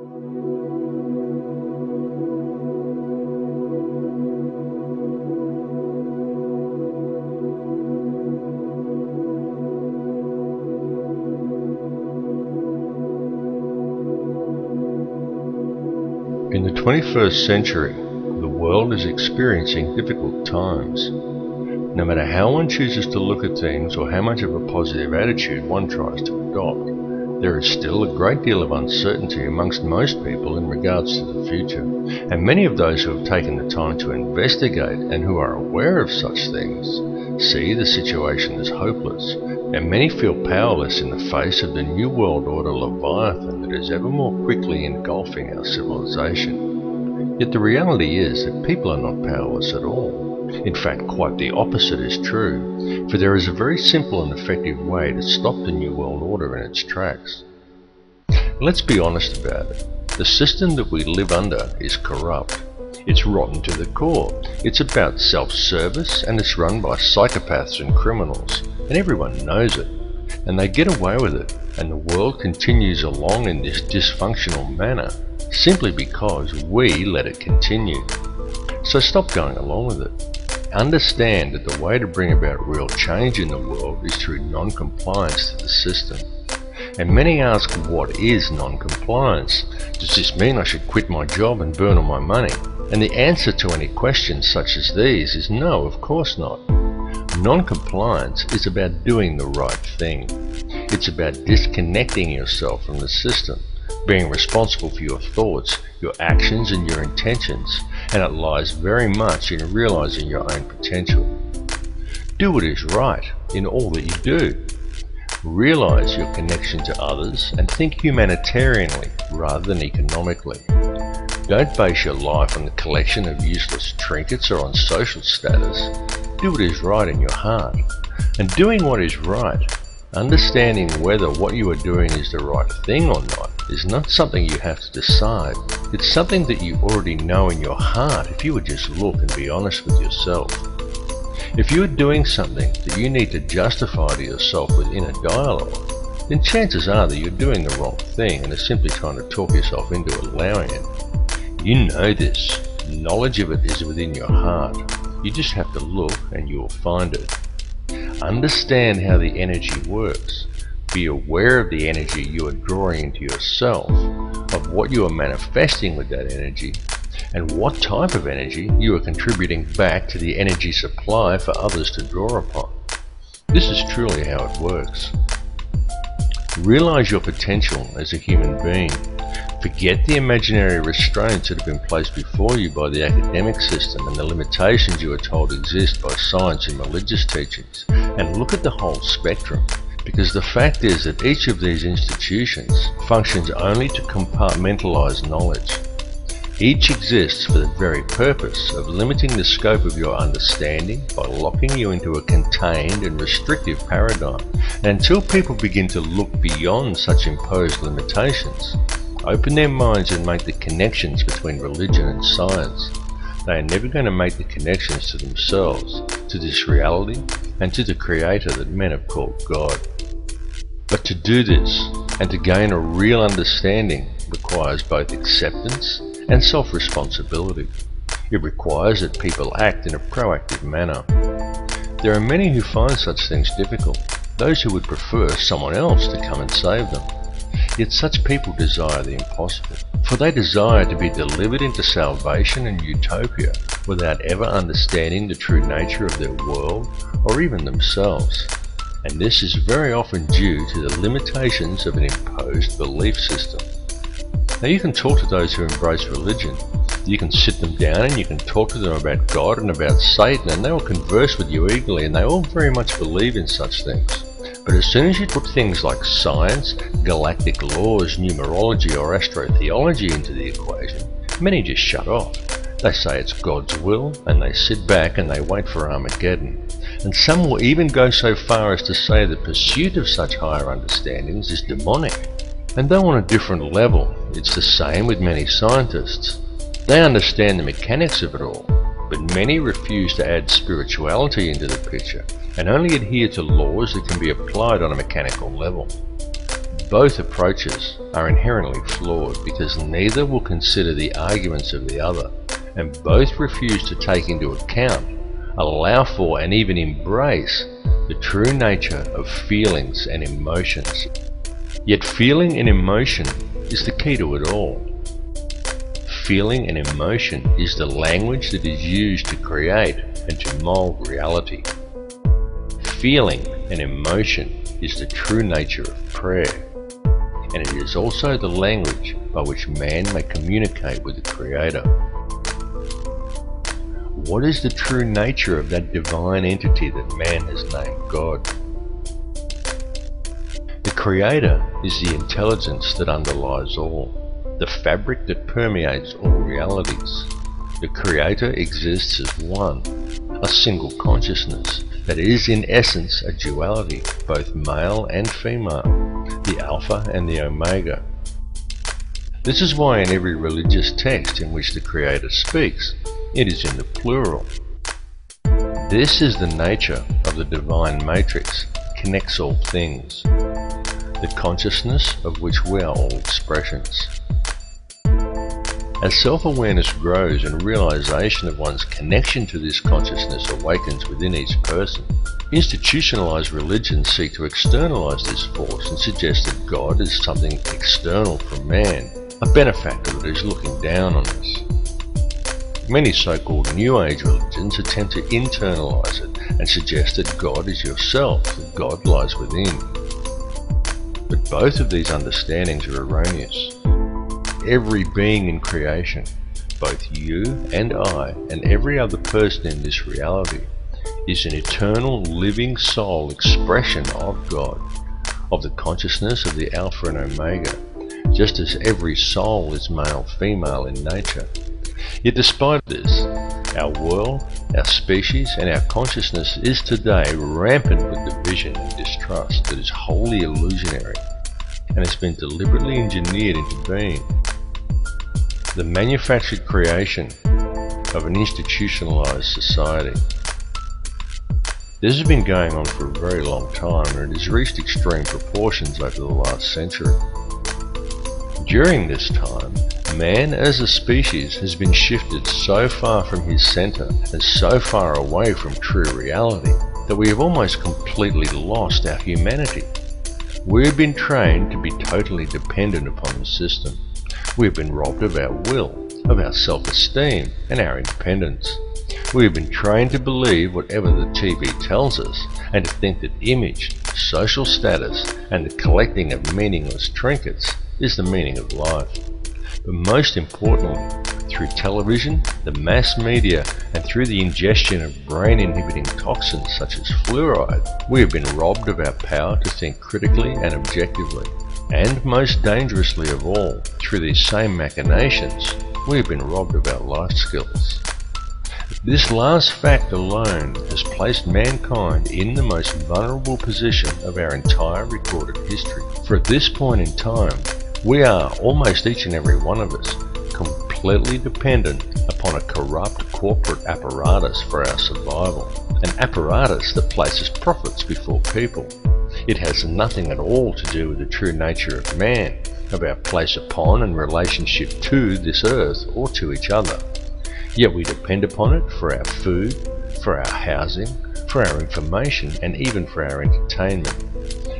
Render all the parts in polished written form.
In the 21st century, the world is experiencing difficult times. No matter how one chooses to look at things or how much of a positive attitude one tries to adopt, there is still a great deal of uncertainty amongst most people in regards to the future, and many of those who have taken the time to investigate and who are aware of such things see the situation as hopeless, and many feel powerless in the face of the New World Order Leviathan that is ever more quickly engulfing our civilization. Yet the reality is that people are not powerless at all. In fact, quite the opposite is true, for there is a very simple and effective way to stop the New World Order in its tracks. Let's be honest about it. The system that we live under is corrupt. It's rotten to the core. It's about self-service, and it's run by psychopaths and criminals, and everyone knows it. And they get away with it, and the world continues along in this dysfunctional manner, simply because we let it continue. So stop going along with it. Understand that the way to bring about real change in the world is through non-compliance to the system. And many ask, what is non-compliance? Does this mean I should quit my job and burn all my money? And the answer to any questions such as these is no, of course not. Non-compliance is about doing the right thing. It's about disconnecting yourself from the system, being responsible for your thoughts, your actions and your intentions, and it lies very much in realizing your own potential. Do what is right in all that you do. Realize your connection to others and think humanitarianly rather than economically. Don't base your life on the collection of useless trinkets or on social status. Do what is right in your heart. And doing what is right, understanding whether what you are doing is the right thing or not, is not something you have to decide. It's something that you already know in your heart if you would just look and be honest with yourself. If you are doing something that you need to justify to yourself with inner dialogue, then chances are that you're doing the wrong thing and are simply trying to talk yourself into allowing it. You know this. Knowledge of it is within your heart. You just have to look and you will find it. Understand how the energy works. Be aware of the energy you are drawing into yourself, of what you are manifesting with that energy, and what type of energy you are contributing back to the energy supply for others to draw upon. This is truly how it works. Realize your potential as a human being. Forget the imaginary restraints that have been placed before you by the academic system and the limitations you are told exist by science and religious teachings, and look at the whole spectrum. Because the fact is that each of these institutions functions only to compartmentalize knowledge. Each exists for the very purpose of limiting the scope of your understanding by locking you into a contained and restrictive paradigm. And until people begin to look beyond such imposed limitations, open their minds and make the connections between religion and science, they are never going to make the connections to themselves, to this reality, and to the Creator that men have called God. But to do this, and to gain a real understanding, requires both acceptance and self-responsibility. It requires that people act in a proactive manner. There are many who find such things difficult, those who would prefer someone else to come and save them. Yet such people desire the impossible, for they desire to be delivered into salvation and utopia without ever understanding the true nature of their world or even themselves. And this is very often due to the limitations of an imposed belief system. Now you can talk to those who embrace religion. You can sit them down and you can talk to them about God and about Satan, and they will converse with you eagerly, and they all very much believe in such things. But as soon as you put things like science, galactic laws, numerology or astrotheology into the equation, many just shut off. They say it's God's will, and they sit back and they wait for Armageddon. And some will even go so far as to say the pursuit of such higher understandings is demonic. And though on a different level, it's the same with many scientists. They understand the mechanics of it all, but many refuse to add spirituality into the picture and only adhere to laws that can be applied on a mechanical level. both approaches are inherently flawed because neither will consider the arguments of the other, and both refuse to take into account, allow for, and even embrace the true nature of feelings and emotions. Yet feeling and emotion is the key to it all. Feeling and emotion is the language that is used to create and to mold reality. Feeling and emotion is the true nature of prayer, and it is also the language by which man may communicate with the Creator. What is the true nature of that divine entity that man has named God? The Creator is the intelligence that underlies all, the fabric that permeates all realities. The Creator exists as one, a single consciousness that is in essence a duality, both male and female, the Alpha and the Omega. This is why in every religious text in which the Creator speaks, it is in the plural. This is the nature of the divine matrix, connects all things, the consciousness of which we are all expressions. As self-awareness grows and realization of one's connection to this consciousness awakens within each person, institutionalized religions seek to externalize this force and suggest that God is something external from man, a benefactor that is looking down on us. Many so-called New Age religions attempt to internalize it and suggest that God is yourself, that God lies within. But both of these understandings are erroneous. Every being in creation, both you and I and every other person in this reality, is an eternal living soul expression of God, of the consciousness of the Alpha and Omega, just as every soul is male-female in nature. Yet despite this, our world, our species and our consciousness is today rampant with division and distrust that is wholly illusionary and has been deliberately engineered into being. The manufactured creation of an institutionalized society. This has been going on for a very long time, and it has reached extreme proportions over the last century. During this time, man as a species has been shifted so far from his center and so far away from true reality that we have almost completely lost our humanity. We have been trained to be totally dependent upon the system. We have been robbed of our will, of our self-esteem and our independence. We have been trained to believe whatever the TV tells us and to think that image, social status and the collecting of meaningless trinkets is the meaning of life. But most importantly, through television, the mass media and through the ingestion of brain-inhibiting toxins such as fluoride, we have been robbed of our power to think critically and objectively. And most dangerously of all, through these same machinations, we have been robbed of our life skills. This last fact alone has placed mankind in the most vulnerable position of our entire recorded history. For at this point in time, we are, almost each and every one of us, completely dependent upon a corrupt corporate apparatus for our survival. An apparatus that places profits before people. It has nothing at all to do with the true nature of man, of our place upon and relationship to this earth or to each other. Yet we depend upon it for our food, for our housing, for our information, and even for our entertainment.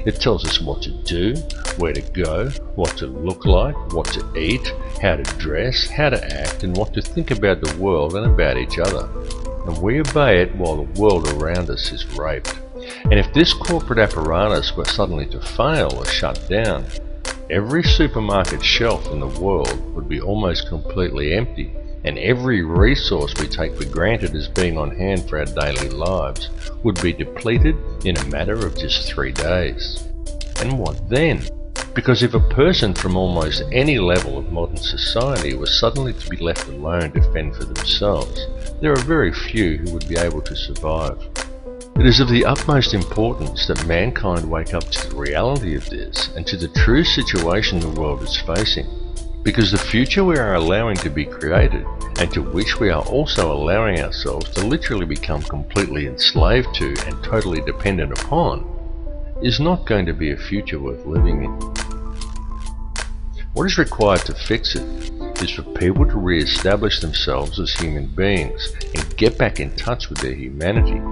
It tells us what to do, where to go, what to look like, what to eat, how to dress, how to act, and what to think about the world and about each other. And we obey it while the world around us is raped. And if this corporate apparatus were suddenly to fail or shut down, every supermarket shelf in the world would be almost completely empty, and every resource we take for granted as being on hand for our daily lives would be depleted in a matter of just 3 days. And what then? Because if a person from almost any level of modern society was suddenly to be left alone to fend for themselves, there are very few who would be able to survive. It is of the utmost importance that mankind wake up to the reality of this and to the true situation the world is facing, because the future we are allowing to be created, and to which we are also allowing ourselves to literally become completely enslaved to and totally dependent upon, is not going to be a future worth living in. What is required to fix it is for people to re-establish themselves as human beings and get back in touch with their humanity.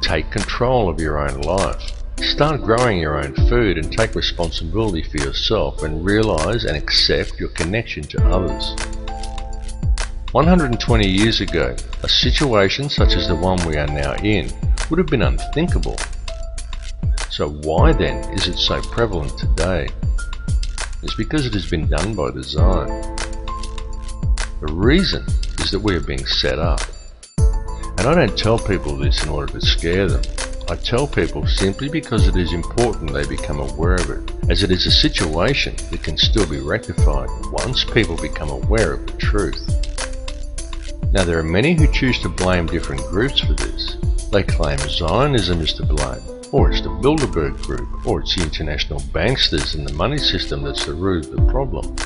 Take control of your own life. Start growing your own food and take responsibility for yourself and realize and accept your connection to others. 120 years ago, a situation such as the one we are now in would have been unthinkable. So why then is it so prevalent today? It's because it has been done by design. The reason is that we are being set up. And I don't tell people this in order to scare them. I tell people simply because it is important they become aware of it, as it is a situation that can still be rectified once people become aware of the truth. Now there are many who choose to blame different groups for this. They claim Zionism is to blame, or it's the Bilderberg Group, or it's the international banksters and the money system that's the root of the problem.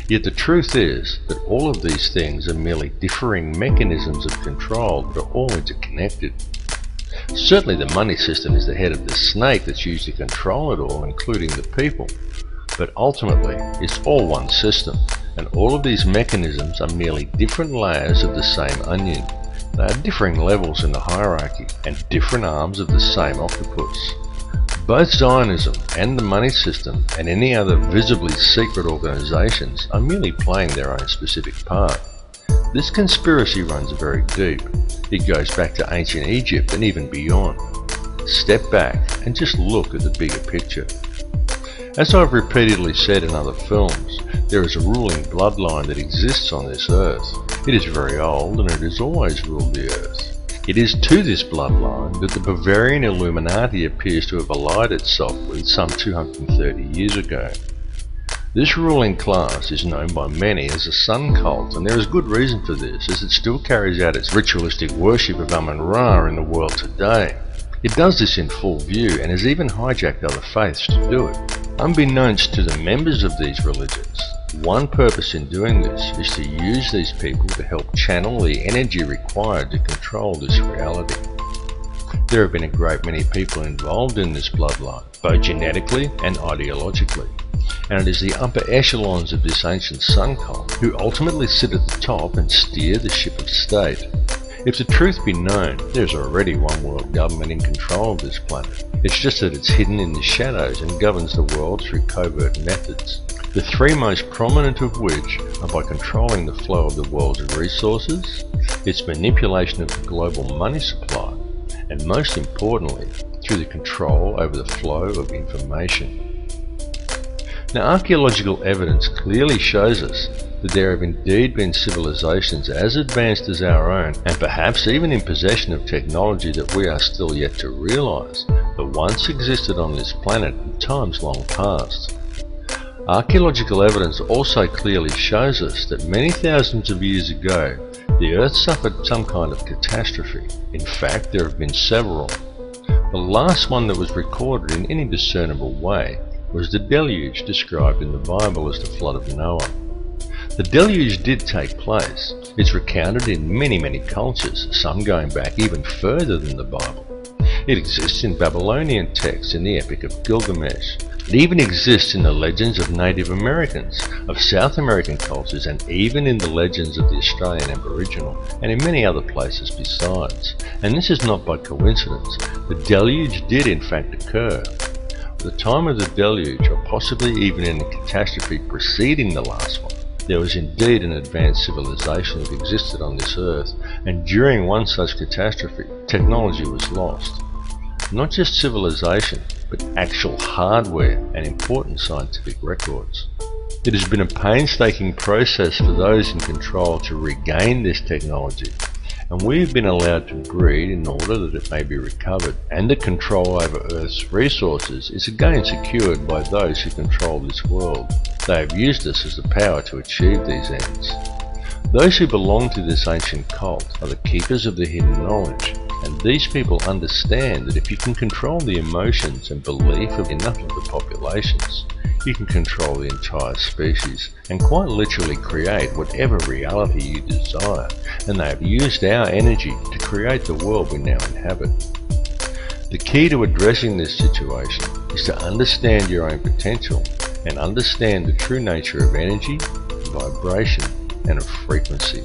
Yet the truth is that all of these things are merely differing mechanisms of control that are all interconnected. Certainly the money system is the head of the snake that's used to control it all, including the people. But ultimately, it's all one system, and all of these mechanisms are merely different layers of the same onion. They are differing levels in the hierarchy, and different arms of the same octopus. Both Zionism and the money system and any other visibly secret organizations are merely playing their own specific part. This conspiracy runs very deep. It goes back to ancient Egypt and even beyond. Step back and just look at the bigger picture. As I've repeatedly said in other films, there is a ruling bloodline that exists on this earth. It is very old and it has always ruled the earth. It is to this bloodline that the Bavarian Illuminati appears to have allied itself with some 230 years ago. This ruling class is known by many as a sun cult, and there is good reason for this, as it still carries out its ritualistic worship of Amun-Ra in the world today. It does this in full view and has even hijacked other faiths to do it. Unbeknownst to the members of these religions, one purpose in doing this is to use these people to help channel the energy required to control this reality. There have been a great many people involved in this bloodline, both genetically and ideologically, and it is the upper echelons of this ancient sun cult who ultimately sit at the top and steer the ship of state. If the truth be known, there is already one world government in control of this planet. It's just that it's hidden in the shadows and governs the world through covert methods. The three most prominent of which are by controlling the flow of the world's resources, its manipulation of the global money supply, and most importantly, through the control over the flow of information. Now, archaeological evidence clearly shows us that there have indeed been civilizations as advanced as our own, and perhaps even in possession of technology that we are still yet to realize, that once existed on this planet in times long past. Archaeological evidence also clearly shows us that many thousands of years ago, the Earth suffered some kind of catastrophe. In fact, there have been several. The last one that was recorded in any discernible way was the deluge described in the Bible as the flood of Noah. The deluge did take place. It's recounted in many cultures, some going back even further than the Bible. It exists in Babylonian texts in the Epic of Gilgamesh. It even exists in the legends of Native Americans, of South American cultures, and even in the legends of the Australian Aboriginal, and in many other places besides. And this is not by coincidence. The deluge did in fact occur. At the time of the deluge, or possibly even in the catastrophe preceding the last one, there was indeed an advanced civilization that existed on this earth, and during one such catastrophe, technology was lost. Not just civilization, but actual hardware and important scientific records. It has been a painstaking process for those in control to regain this technology, and we have been allowed to breed in order that it may be recovered, and the control over Earth's resources is again secured by those who control this world. They have used us as the power to achieve these ends. Those who belong to this ancient cult are the keepers of the hidden knowledge, and these people understand that if you can control the emotions and belief of enough of the populations, you can control the entire species and quite literally create whatever reality you desire, and they have used our energy to create the world we now inhabit. The key to addressing this situation is to understand your own potential and understand the true nature of energy, vibration, and of frequency.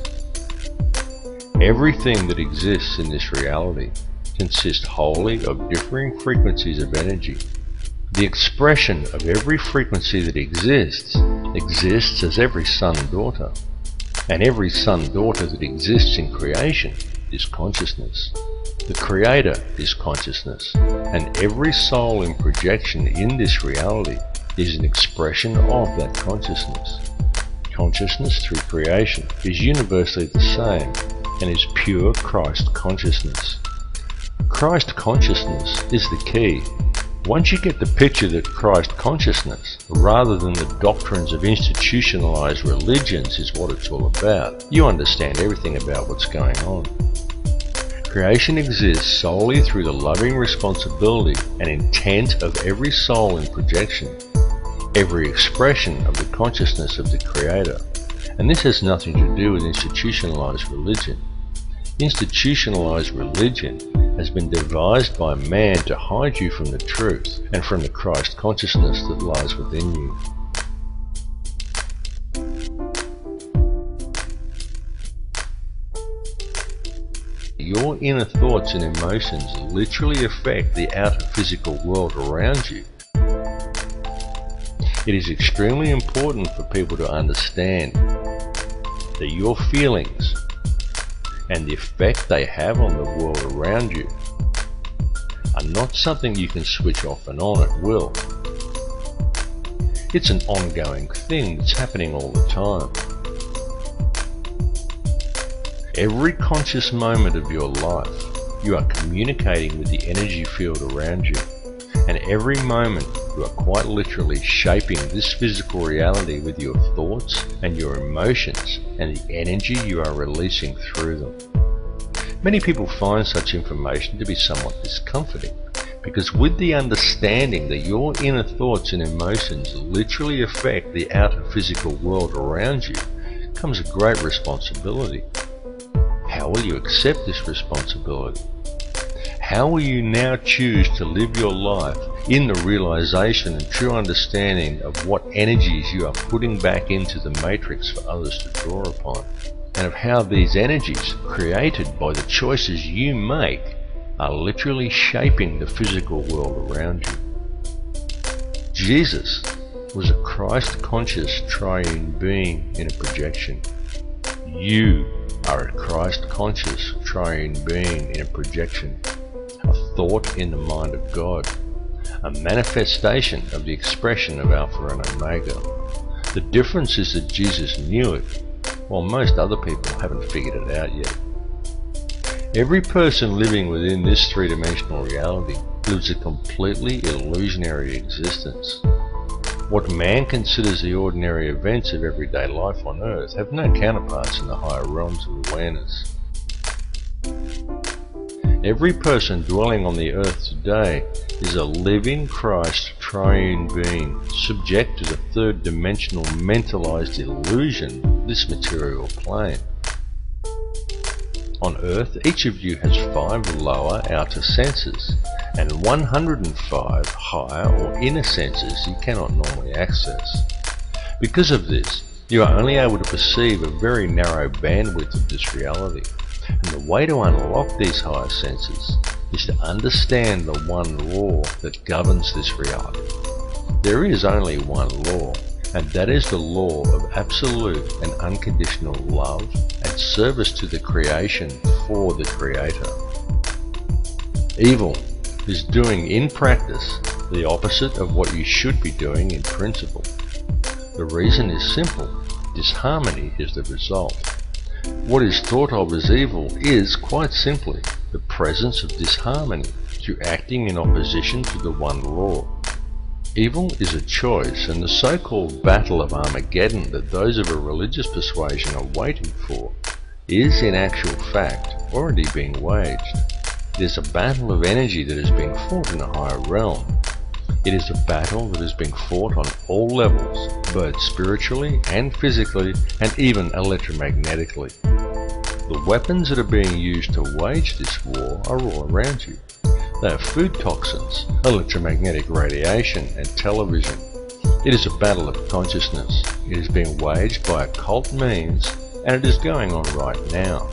Everything that exists in this reality consists wholly of differing frequencies of energy. The expression of every frequency that exists as every son and daughter, and every son and daughter that exists in creation is consciousness. The Creator is consciousness, and every soul in projection in this reality is an expression of that consciousness. Consciousness through creation is universally the same and is pure Christ consciousness. Christ consciousness is the key. Once you get the picture that Christ consciousness, rather than the doctrines of institutionalized religions, is what it's all about, you understand everything about what's going on. Creation exists solely through the loving responsibility and intent of every soul in projection, every expression of the consciousness of the Creator. And this has nothing to do with institutionalized religion. Institutionalized religion has been devised by man to hide you from the truth and from the Christ consciousness that lies within you. Your inner thoughts and emotions literally affect the outer physical world around you. It is extremely important for people to understand that your feelings and the effect they have on the world around you are not something you can switch off and on at will. It's an ongoing thing that's happening all the time. Every conscious moment of your life, you are communicating with the energy field around you, and every moment you are quite literally shaping this physical reality with your thoughts and your emotions and the energy you are releasing through them. Many people find such information to be somewhat discomforting, because with the understanding that your inner thoughts and emotions literally affect the outer physical world around you comes a great responsibility. How will you accept this responsibility? How will you now choose to live your life in the realization and true understanding of what energies you are putting back into the matrix for others to draw upon, and of how these energies, created by the choices you make, are literally shaping the physical world around you? Jesus was a Christ-conscious triune being in a projection. You are a Christ-conscious triune being in a projection, a thought in the mind of God, a manifestation of the expression of Alpha and Omega. The difference is that Jesus knew it, while most other people haven't figured it out yet. Every person living within this three-dimensional reality lives a completely illusionary existence. What man considers the ordinary events of everyday life on Earth have no counterparts in the higher realms of awareness. Every person dwelling on the Earth today is a living Christ triune being, subject to the third-dimensional mentalized illusion of this material plane. On Earth, each of you has 5 lower outer senses and 105 higher or inner senses you cannot normally access. Because of this, you are only able to perceive a very narrow bandwidth of this reality, and the way to unlock these higher senses is to understand the one law that governs this reality. There is only one law, and that is the law of absolute and unconditional love and service to the creation for the Creator. Evil is doing in practice the opposite of what you should be doing in principle. The reason is simple: disharmony is the result. What is thought of as evil is, quite simply, the presence of disharmony through acting in opposition to the one law. Evil is a choice, and the so-called battle of Armageddon that those of a religious persuasion are waiting for is, in actual fact, already being waged. It is a battle of energy that is being fought in a higher realm. It is a battle that is being fought on all levels, both spiritually and physically, and even electromagnetically. The weapons that are being used to wage this war are all around you. They are food toxins, electromagnetic radiation, and television. It is a battle of consciousness. It is being waged by occult means, and it is going on right now.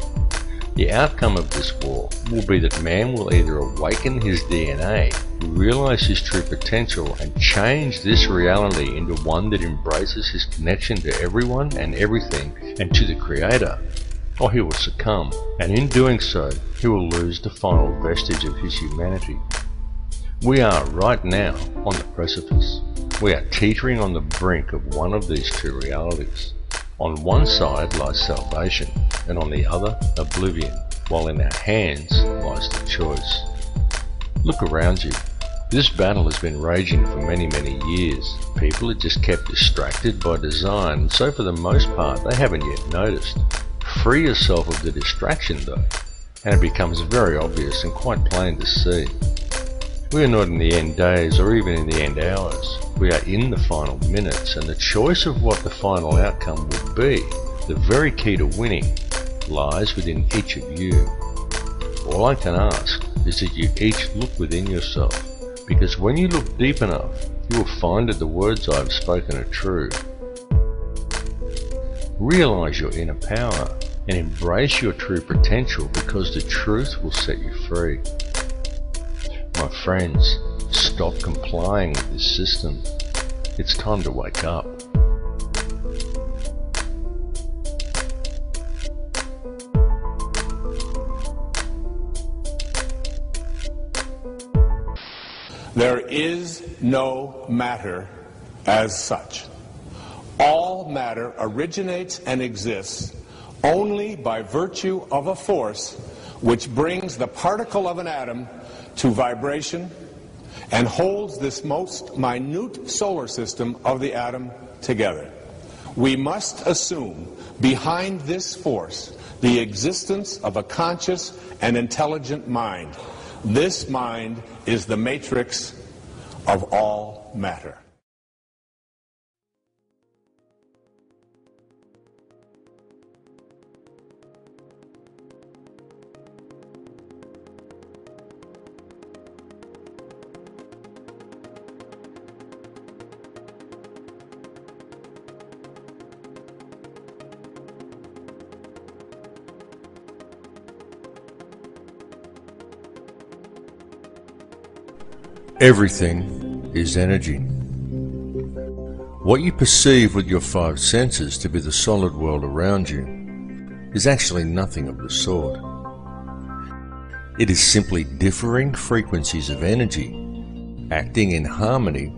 The outcome of this war will be that man will either awaken his DNA, realize his true potential, and change this reality into one that embraces his connection to everyone and everything and to the Creator, or he will succumb, and in doing so, he will lose the final vestige of his humanity. We are right now on the precipice. We are teetering on the brink of one of these two realities. On one side lies salvation, and on the other, oblivion, while in our hands lies the choice. Look around you. This battle has been raging for many, many years. People are just kept distracted by design, and so for the most part they haven't yet noticed. Free yourself of the distraction though, and it becomes very obvious and quite plain to see. We are not in the end days or even in the end hours. We are in the final minutes, and the choice of what the final outcome will be, the very key to winning, lies within each of you. All I can ask is that you each look within yourself, because when you look deep enough, you will find that the words I have spoken are true. Realize your inner power and embrace your true potential, because the truth will set you free. My friends, stop complying with this system. It's time to wake up. There is no matter as such. All matter originates and exists only by virtue of a force which brings the particle of an atom to vibration and holds this most minute solar system of the atom together. We must assume behind this force the existence of a conscious and intelligent mind. This mind is the matrix of all matter. Everything is energy. What you perceive with your five senses to be the solid world around you is actually nothing of the sort. It is simply differing frequencies of energy acting in harmony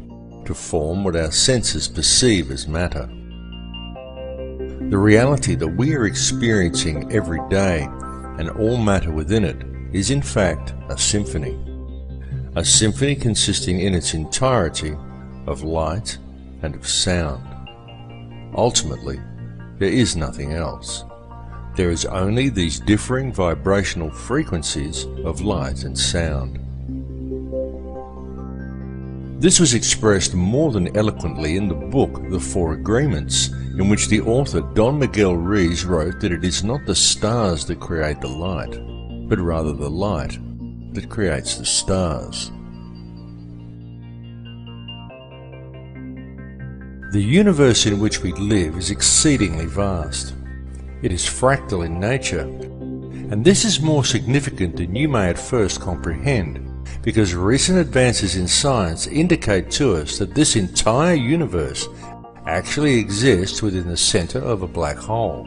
to form what our senses perceive as matter. The reality that we are experiencing every day and all matter within it is in fact a symphony. A symphony consisting in its entirety of light and of sound. Ultimately, there is nothing else. There is only these differing vibrational frequencies of light and sound. This was expressed more than eloquently in the book The Four Agreements, in which the author Don Miguel Ruiz wrote that it is not the stars that create the light, but rather the light that creates the stars. The universe in which we live is exceedingly vast. It is fractal in nature, and this is more significant than you may at first comprehend, because recent advances in science indicate to us that this entire universe actually exists within the center of a black hole.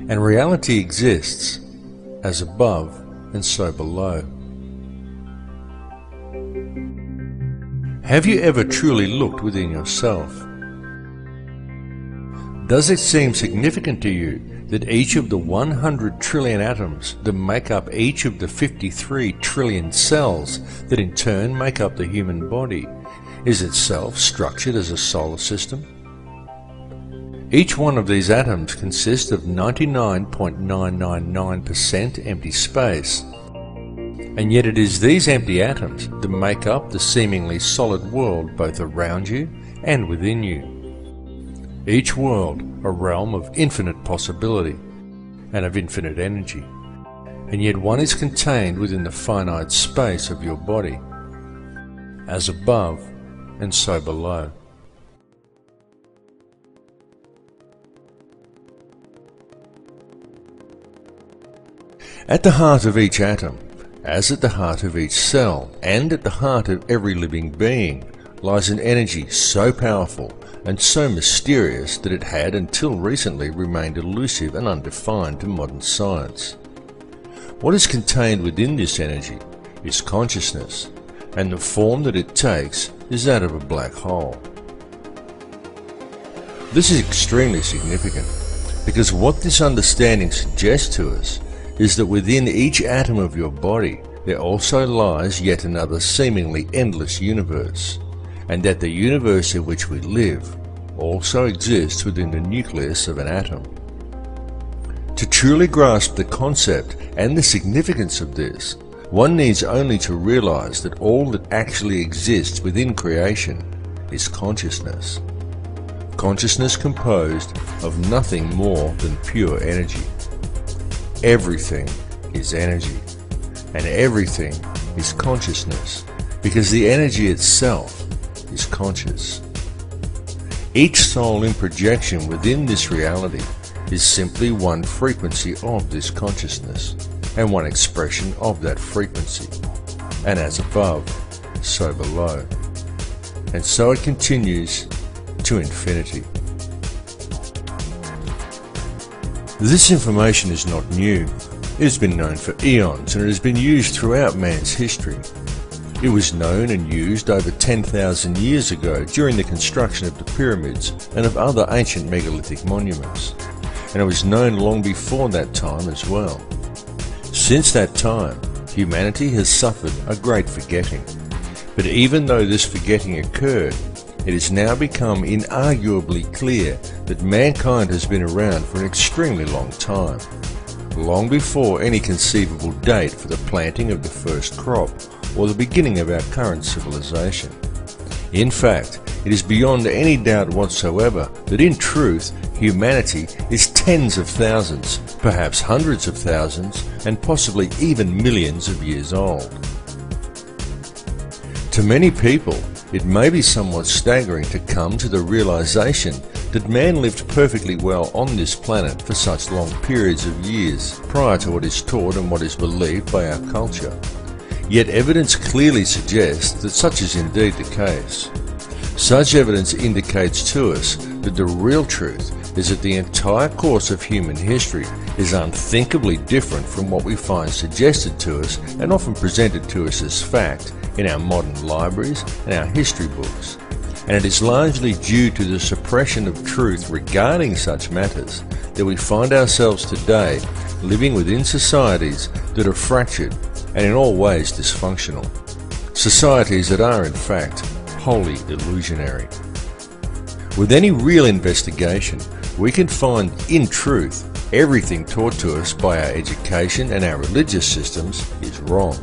And reality exists as above and so below. Have you ever truly looked within yourself? Does it seem significant to you that each of the 100 trillion atoms that make up each of the 53 trillion cells that in turn make up the human body is itself structured as a solar system? Each one of these atoms consists of 99.999% empty space, and yet it is these empty atoms that make up the seemingly solid world both around you and within you. Each world a realm of infinite possibility and of infinite energy, and yet one is contained within the finite space of your body, as above and so below. At the heart of each atom, as at the heart of each cell, and at the heart of every living being, lies an energy so powerful and so mysterious that it had until recently remained elusive and undefined to modern science. What is contained within this energy is consciousness, and the form that it takes is that of a black hole. This is extremely significant, because what this understanding suggests to us is that within each atom of your body there also lies yet another seemingly endless universe, and that the universe in which we live also exists within the nucleus of an atom. To truly grasp the concept and the significance of this, one needs only to realize that all that actually exists within creation is consciousness. Consciousness composed of nothing more than pure energy. Everything is energy, and everything is consciousness, because the energy itself is conscious. Each soul in projection within this reality is simply one frequency of this consciousness, and one expression of that frequency. And as above, so below. And so it continues to infinity. This information is not new. It has been known for eons, and it has been used throughout man's history. It was known and used over 10,000 years ago during the construction of the pyramids and of other ancient megalithic monuments, and it was known long before that time as well. Since that time, humanity has suffered a great forgetting, but even though this forgetting occurred, it has now become inarguably clear that mankind has been around for an extremely long time, long before any conceivable date for the planting of the first crop or the beginning of our current civilization. In fact, it is beyond any doubt whatsoever that in truth, humanity is tens of thousands, perhaps hundreds of thousands, and possibly even millions of years old. To many people, it may be somewhat staggering to come to the realization that man lived perfectly well on this planet for such long periods of years prior to what is taught and what is believed by our culture. Yet evidence clearly suggests that such is indeed the case. Such evidence indicates to us that the real truth is that the entire course of human history is unthinkably different from what we find suggested to us and often presented to us as fact in our modern libraries and our history books. And it is largely due to the suppression of truth regarding such matters that we find ourselves today living within societies that are fractured and in all ways dysfunctional. Societies that are in fact wholly illusionary. With any real investigation, we can find, in truth, everything taught to us by our education and our religious systems is wrong.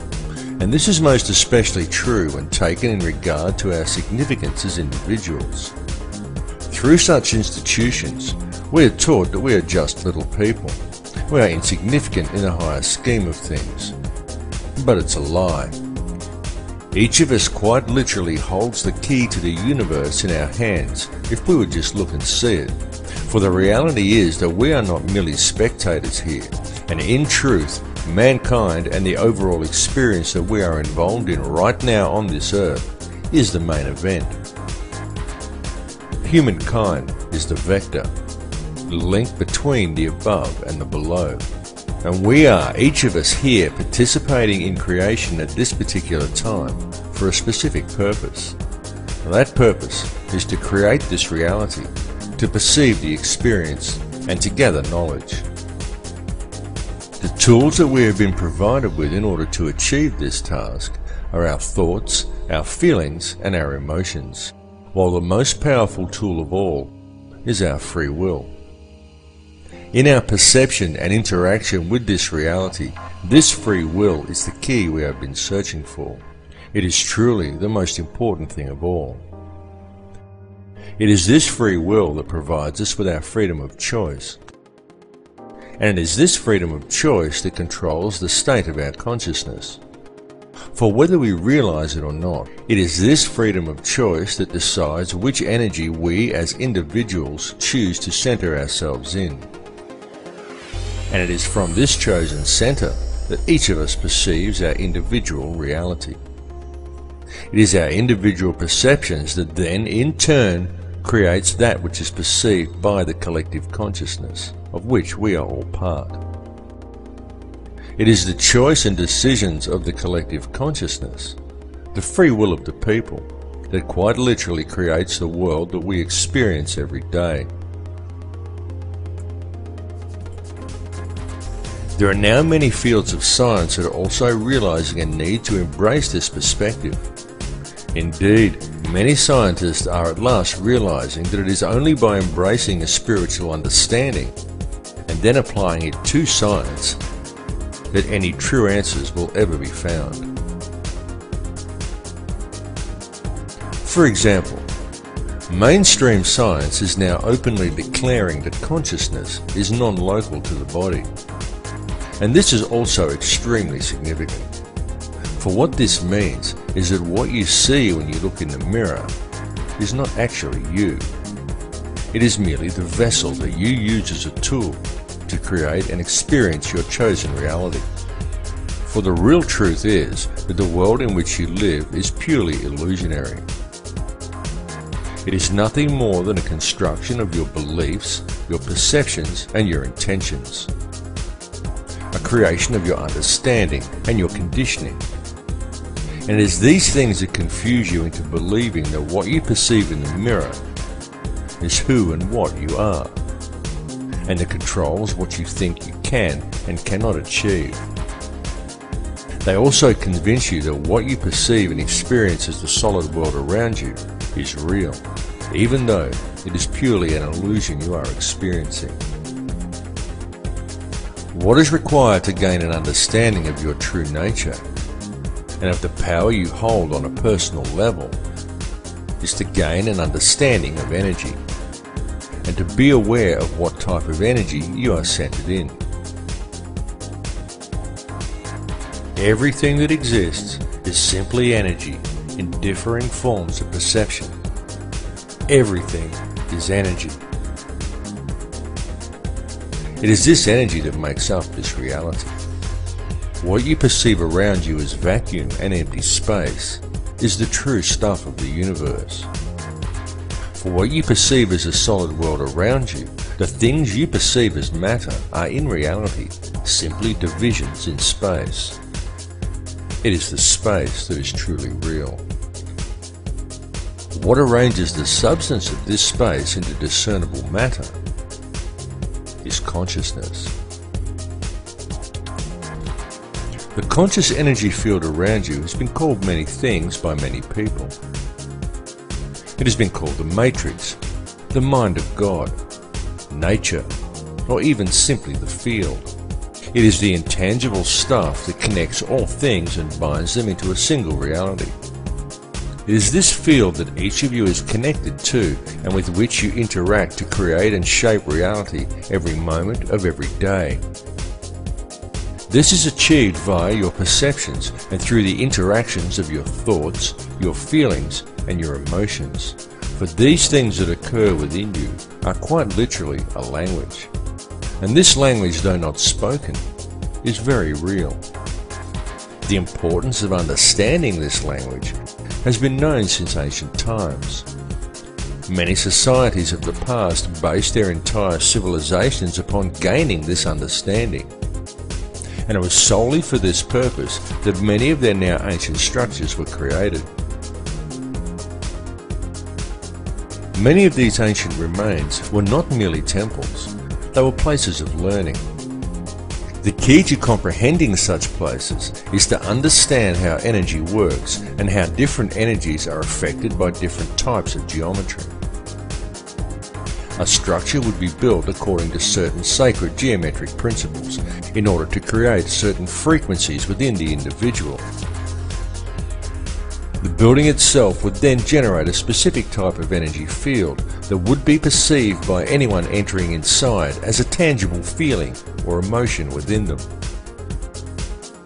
And this is most especially true when taken in regard to our significance as individuals. Through such institutions, we are taught that we are just little people. We are insignificant in the higher scheme of things. But it's a lie. Each of us quite literally holds the key to the universe in our hands if we would just look and see it. For the reality is that we are not merely spectators here, and in truth, mankind and the overall experience that we are involved in right now on this earth is the main event. Humankind is the vector, the link between the above and the below. And we are, each of us here, participating in creation at this particular time for a specific purpose. And that purpose is to create this reality, to perceive the experience, and to gather knowledge. The tools that we have been provided with in order to achieve this task are our thoughts, our feelings, and our emotions, while the most powerful tool of all is our free will. In our perception and interaction with this reality, this free will is the key we have been searching for. It is truly the most important thing of all. It is this free will that provides us with our freedom of choice. And it is this freedom of choice that controls the state of our consciousness. For whether we realize it or not, it is this freedom of choice that decides which energy we as individuals choose to center ourselves in. And it is from this chosen center that each of us perceives our individual reality. It is our individual perceptions that then, in turn, creates that which is perceived by the collective consciousness, of which we are all part. It is the choice and decisions of the collective consciousness, the free will of the people, that quite literally creates the world that we experience every day. There are now many fields of science that are also realizing a need to embrace this perspective. Indeed, many scientists are at last realizing that it is only by embracing a spiritual understanding and then applying it to science that any true answers will ever be found. For example, mainstream science is now openly declaring that consciousness is non-local to the body. And this is also extremely significant. For what this means is that what you see when you look in the mirror is not actually you. It is merely the vessel that you use as a tool to create and experience your chosen reality. For the real truth is that the world in which you live is purely illusionary. It is nothing more than a construction of your beliefs, your perceptions, and your intentions. A creation of your understanding and your conditioning. And it is these things that confuse you into believing that what you perceive in the mirror is who and what you are, and that controls what you think you can and cannot achieve. They also convince you that what you perceive and experience as the solid world around you is real, even though it is purely an illusion you are experiencing. What is required to gain an understanding of your true nature and of the power you hold on a personal level is to gain an understanding of energy and to be aware of what type of energy you are centered in. Everything that exists is simply energy in differing forms of perception. Everything is energy. It is this energy that makes up this reality. What you perceive around you as vacuum and empty space is the true stuff of the universe. For what you perceive as a solid world around you, the things you perceive as matter are in reality simply divisions in space. It is the space that is truly real. What arranges the substance of this space into discernible matter is consciousness. The conscious energy field around you has been called many things by many people. It has been called the matrix, the mind of God, nature, or even simply the field. It is the intangible stuff that connects all things and binds them into a single reality. It is this field that each of you is connected to and with which you interact to create and shape reality every moment of every day. This is achieved via your perceptions and through the interactions of your thoughts, your feelings, and your emotions. For these things that occur within you are quite literally a language. And this language, though not spoken, is very real. The importance of understanding this language has been known since ancient times. Many societies of the past based their entire civilizations upon gaining this understanding. And it was solely for this purpose that many of their now ancient structures were created. Many of these ancient remains were not merely temples, they were places of learning. The key to comprehending such places is to understand how energy works and how different energies are affected by different types of geometry. A structure would be built according to certain sacred geometric principles in order to create certain frequencies within the individual. The building itself would then generate a specific type of energy field that would be perceived by anyone entering inside as a tangible feeling or emotion within them.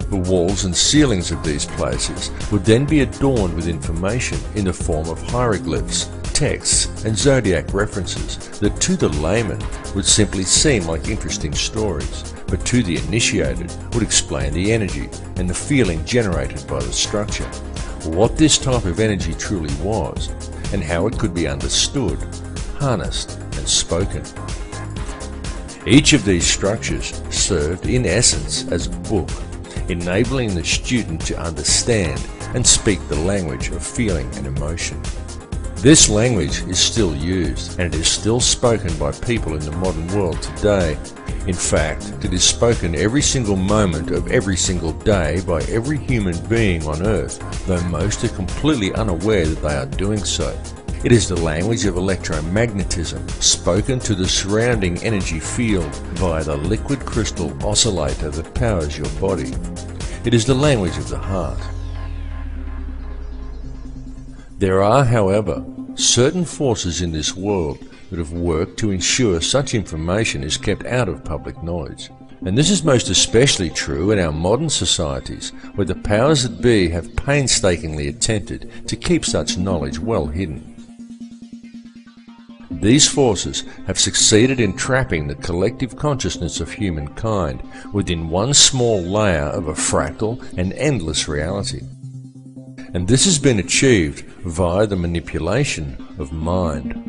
The walls and ceilings of these places would then be adorned with information in the form of hieroglyphs, texts and zodiac references that to the layman would simply seem like interesting stories, but to the initiated would explain the energy and the feeling generated by the structure, what this type of energy truly was, and how it could be understood, harnessed and spoken. Each of these structures served in essence as a book, enabling the student to understand and speak the language of feeling and emotion. This language is still used, and it is still spoken by people in the modern world today. In fact, it is spoken every single moment of every single day by every human being on earth, though most are completely unaware that they are doing so. It is the language of electromagnetism, spoken to the surrounding energy field via the liquid crystal oscillator that powers your body. It is the language of the heart. There are, however, certain forces in this world that have worked to ensure such information is kept out of public knowledge. And this is most especially true in our modern societies, where the powers that be have painstakingly attempted to keep such knowledge well hidden. These forces have succeeded in trapping the collective consciousness of humankind within one small layer of a fractal and endless reality. And this has been achieved via the manipulation of mind.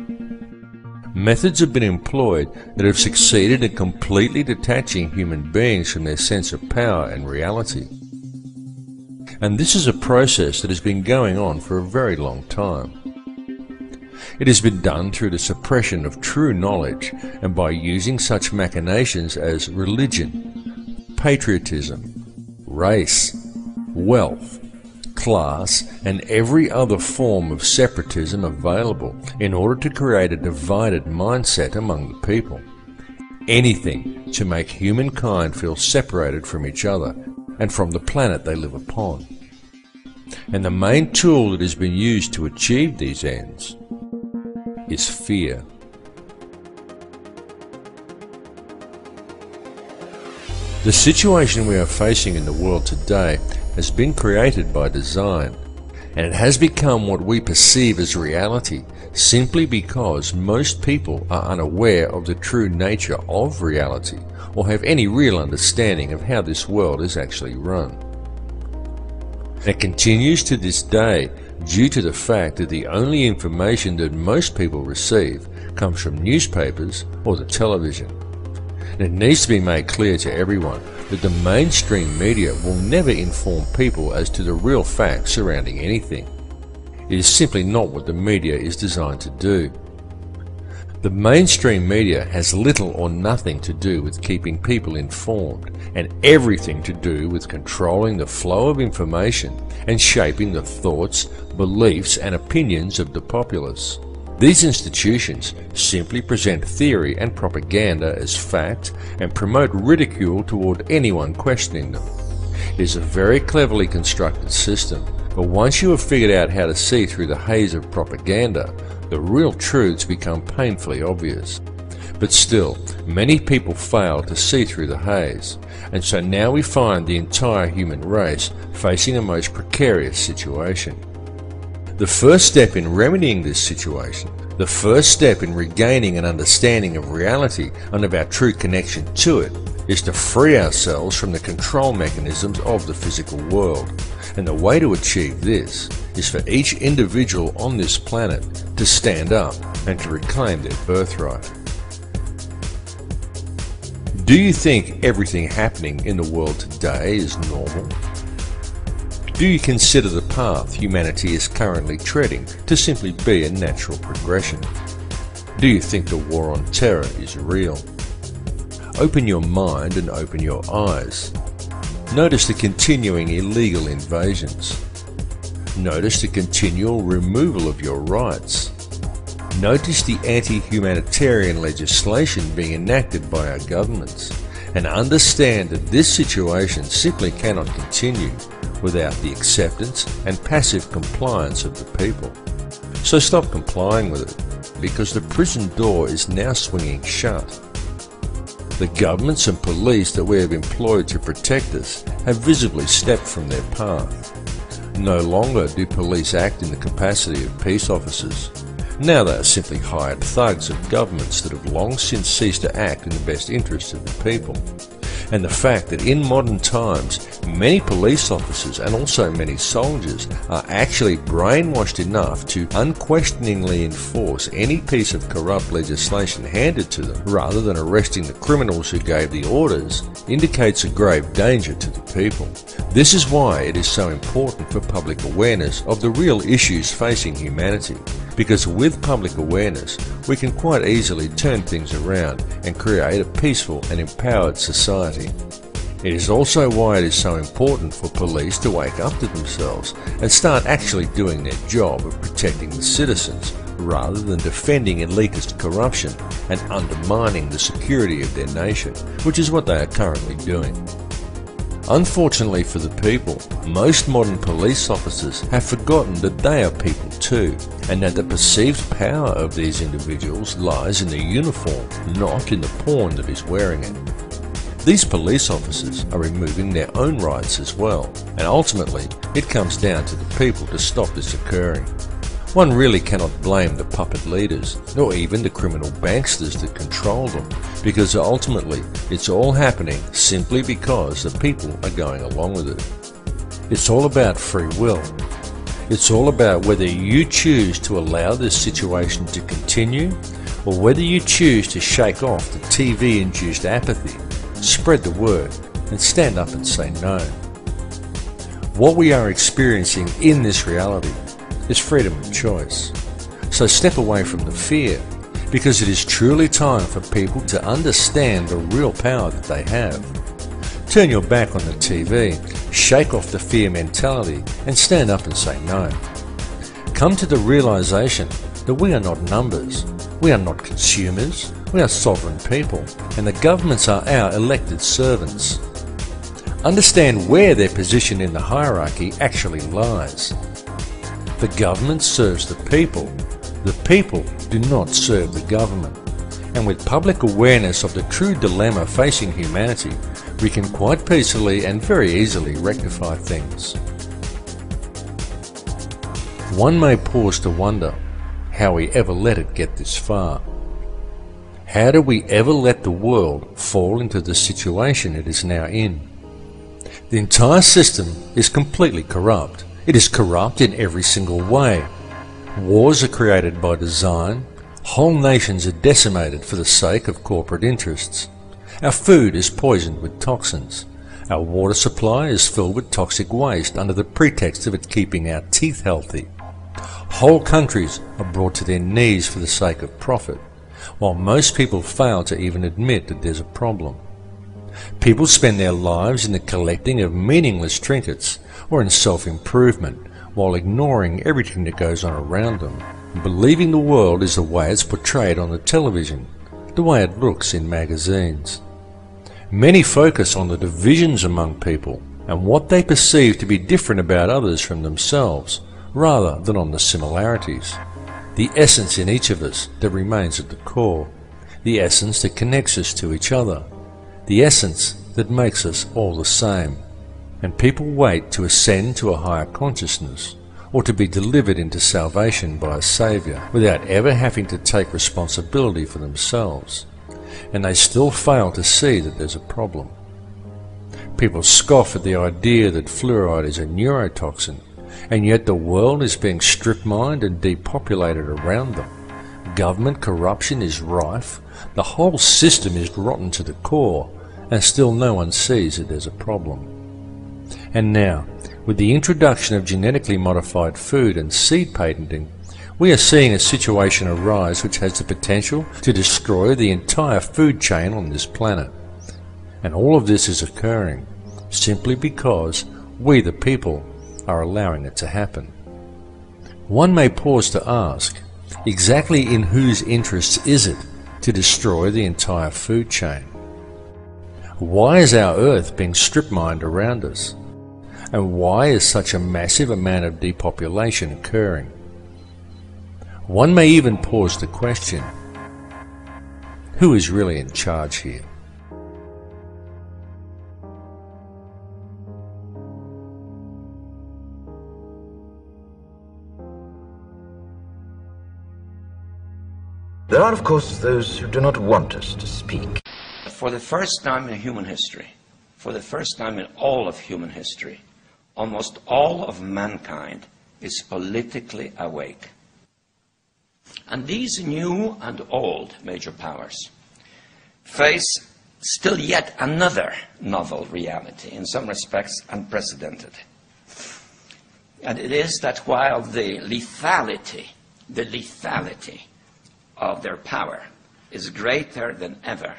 Methods have been employed that have succeeded in completely detaching human beings from their sense of power and reality. And this is a process that has been going on for a very long time. It has been done through the suppression of true knowledge and by using such machinations as religion, patriotism, race, wealth, class, and every other form of separatism available in order to create a divided mindset among the people. Anything to make humankind feel separated from each other and from the planet they live upon. And the main tool that has been used to achieve these ends is fear. The situation we are facing in the world today has been created by design, and it has become what we perceive as reality simply because most people are unaware of the true nature of reality or have any real understanding of how this world is actually run. And it continues to this day due to the fact that the only information that most people receive comes from newspapers or the television. And it needs to be made clear to everyone that the mainstream media will never inform people as to the real facts surrounding anything. It is simply not what the media is designed to do. The mainstream media has little or nothing to do with keeping people informed, and everything to do with controlling the flow of information and shaping the thoughts, beliefs and opinions of the populace. These institutions simply present theory and propaganda as fact and promote ridicule toward anyone questioning them. It is a very cleverly constructed system, but once you have figured out how to see through the haze of propaganda, the real truths become painfully obvious. But still, many people fail to see through the haze, and so now we find the entire human race facing a most precarious situation. The first step in remedying this situation, the first step in regaining an understanding of reality and of our true connection to it, is to free ourselves from the control mechanisms of the physical world. And the way to achieve this is for each individual on this planet to stand up and to reclaim their birthright. Do you think everything happening in the world today is normal? Do you consider the path humanity is currently treading to simply be a natural progression? Do you think the war on terror is real? Open your mind and open your eyes. Notice the continuing illegal invasions. Notice the continual removal of your rights. Notice the anti-humanitarian legislation being enacted by our governments, and understand that this situation simply cannot continue without the acceptance and passive compliance of the people. So stop complying with it, because the prison door is now swinging shut. The governments and police that we have employed to protect us have visibly stepped from their path. No longer do police act in the capacity of peace officers. Now they are simply hired thugs of governments that have long since ceased to act in the best interests of the people. And the fact that in modern times many police officers and also many soldiers are actually brainwashed enough to unquestioningly enforce any piece of corrupt legislation handed to them rather than arresting the criminals who gave the orders indicates a grave danger to the people. This is why it is so important for public awareness of the real issues facing humanity, because with public awareness we can quite easily turn things around and create a peaceful and empowered society. It is also why it is so important for police to wake up to themselves and start actually doing their job of protecting the citizens rather than defending elitist corruption and undermining the security of their nation, which is what they are currently doing. Unfortunately for the people, most modern police officers have forgotten that they are people too, and that the perceived power of these individuals lies in the uniform, not in the pawn that is wearing it. These police officers are removing their own rights as well, and ultimately it comes down to the people to stop this occurring. One really cannot blame the puppet leaders, nor even the criminal banksters that control them, because ultimately it's all happening simply because the people are going along with it. It's all about free will. It's all about whether you choose to allow this situation to continue, or whether you choose to shake off the TV-induced apathy, spread the word, and stand up and say no. What we are experiencing in this reality is freedom of choice. So step away from the fear, because it is truly time for people to understand the real power that they have. Turn your back on the TV, shake off the fear mentality, and stand up and say no. Come to the realization that we are not numbers, we are not consumers, we are sovereign people, and the governments are our elected servants. Understand where their position in the hierarchy actually lies. The government serves the people do not serve the government. And with public awareness of the true dilemma facing humanity, we can quite peacefully and very easily rectify things. One may pause to wonder how we ever let it get this far. How do we ever let the world fall into the situation it is now in? The entire system is completely corrupt. It is corrupt in every single way. Wars are created by design. Whole nations are decimated for the sake of corporate interests. Our food is poisoned with toxins. Our water supply is filled with toxic waste under the pretext of it keeping our teeth healthy. Whole countries are brought to their knees for the sake of profit, while most people fail to even admit that there's a problem. People spend their lives in the collecting of meaningless trinkets or in self-improvement, while ignoring everything that goes on around them, and believing the world is the way it's portrayed on the television, the way it looks in magazines. Many focus on the divisions among people and what they perceive to be different about others from themselves, rather than on the similarities. The essence in each of us that remains at the core, the essence that connects us to each other, the essence that makes us all the same. And people wait to ascend to a higher consciousness, or to be delivered into salvation by a Saviour, without ever having to take responsibility for themselves. And they still fail to see that there's a problem. People scoff at the idea that fluoride is a neurotoxin, and yet the world is being strip-mined and depopulated around them. Government corruption is rife, the whole system is rotten to the core, and still no one sees that there's a problem. And now, with the introduction of genetically modified food and seed patenting, we are seeing a situation arise which has the potential to destroy the entire food chain on this planet. And all of this is occurring simply because we the people are allowing it to happen. One may pause to ask, exactly in whose interests is it to destroy the entire food chain? Why is our earth being strip-mined around us? And why is such a massive amount of depopulation occurring? One may even pause to question, who is really in charge here? There are, of course, those who do not want us to speak. For the first time in human history, for the first time in all of human history, almost all of mankind is politically awake. And these new and old major powers face still yet another novel reality, in some respects unprecedented. And it is that while the lethality of their power is greater than ever,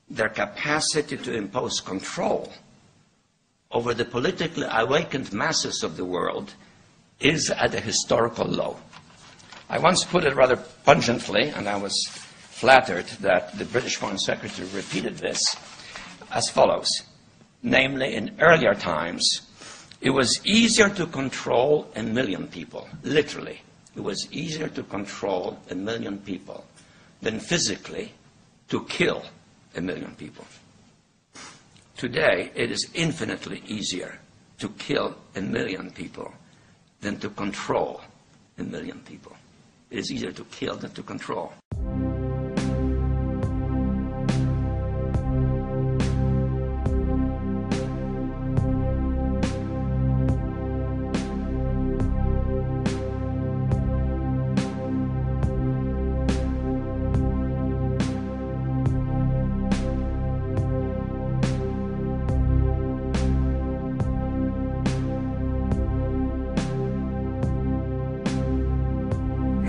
their capacity to impose control over the politically awakened masses of the world is at a historical low. I once put it rather pungently, and I was flattered that the British Foreign Secretary repeated this, as follows. Namely, in earlier times, it was easier to control 1 million people, literally. It was easier to control 1 million people than physically to kill 1 million people. Today, it is infinitely easier to kill 1 million people than to control 1 million people. It is easier to kill than to control.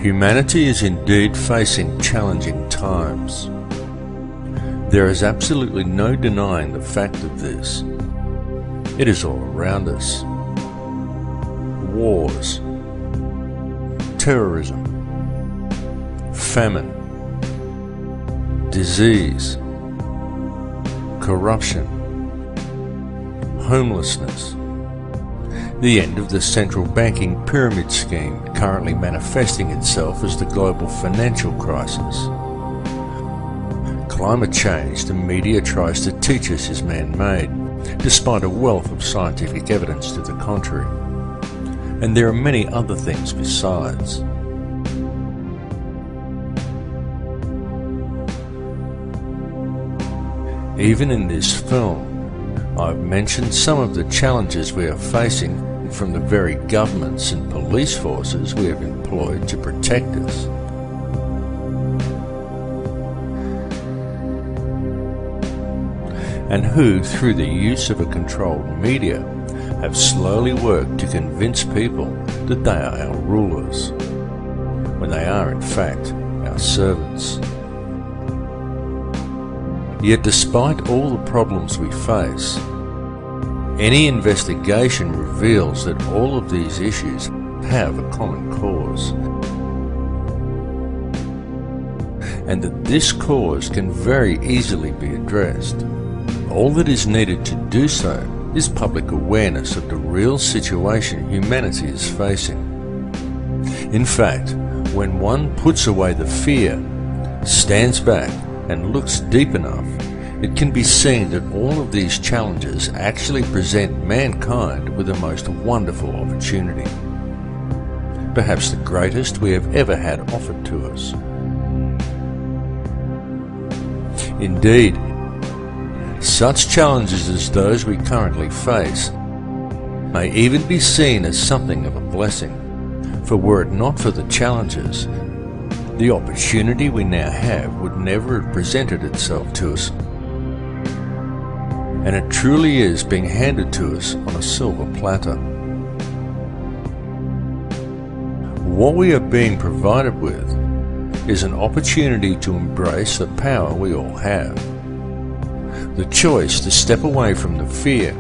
Humanity is indeed facing challenging times. There is absolutely no denying the fact of this. It is all around us. Wars, terrorism, famine, disease, corruption, homelessness, the end of the central banking pyramid scheme currently manifesting itself as the global financial crisis. Climate change the media tries to teach us is man-made, despite a wealth of scientific evidence to the contrary. And there are many other things besides. Even in this film, I've mentioned some of the challenges we are facing from the very governments and police forces we have employed to protect us. And who, through the use of a controlled media, have slowly worked to convince people that they are our rulers, when they are in fact our servants. Yet despite all the problems we face, any investigation reveals that all of these issues have a common cause, and that this cause can very easily be addressed. All that is needed to do so is public awareness of the real situation humanity is facing. In fact, when one puts away the fear, stands back and looks deep enough, it can be seen that all of these challenges actually present mankind with the most wonderful opportunity. Perhaps the greatest we have ever had offered to us. Indeed, such challenges as those we currently face may even be seen as something of a blessing, for were it not for the challenges, the opportunity we now have would never have presented itself to us. And it truly is being handed to us on a silver platter. What we are being provided with is an opportunity to embrace the power we all have. The choice to step away from the fear